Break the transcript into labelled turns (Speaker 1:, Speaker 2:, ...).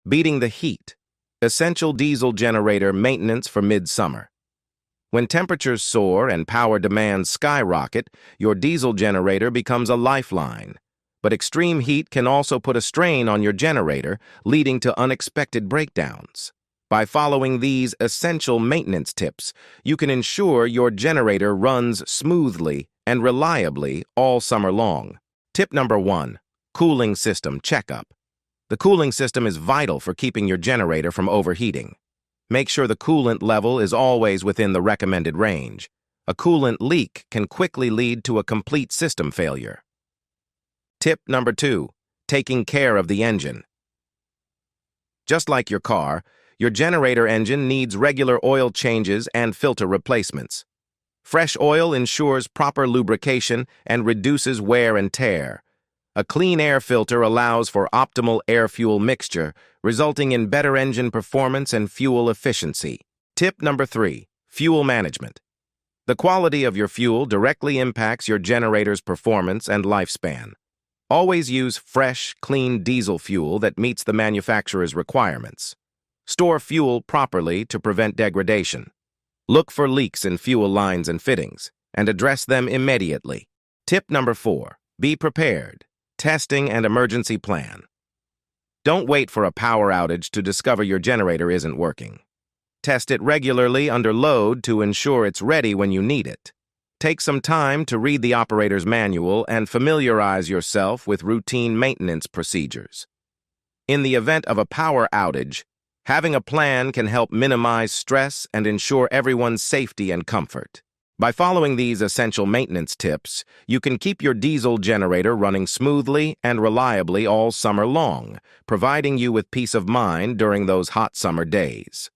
Speaker 1: Beating the heat. Essential diesel generator maintenance for midsummer. When temperatures soar and power demands skyrocket, your diesel generator becomes a lifeline. But extreme heat can also put a strain on your generator, leading to unexpected breakdowns. By following these essential maintenance tips, you can ensure your generator runs smoothly and reliably all summer long. Tip number 1. Cooling system checkup. The cooling system is vital for keeping your generator from overheating. Make sure the coolant level is always within the recommended range. A coolant leak can quickly lead to a complete system failure. Tip number 2. Taking care of the engine. Just like your car, your generator engine needs regular oil changes and filter replacements. Fresh oil ensures proper lubrication and reduces wear and tear. A clean air filter allows for optimal air-fuel mixture, resulting in better engine performance and fuel efficiency. Tip number 3. Fuel management. The quality of your fuel directly impacts your generator's performance and lifespan. Always use fresh, clean diesel fuel that meets the manufacturer's requirements. Store fuel properly to prevent degradation. Look for leaks in fuel lines and fittings, and address them immediately. Tip number 4. Be prepared. Testing and emergency plan. Don't wait for a power outage to discover your generator isn't working. Test it regularly under load to ensure it's ready when you need it. Take some time to read the operator's manual and familiarize yourself with routine maintenance procedures. In the event of a power outage, having a plan can help minimize stress and ensure everyone's safety and comfort. By following these essential maintenance tips, you can keep your diesel generator running smoothly and reliably all summer long, providing you with peace of mind during those hot summer days.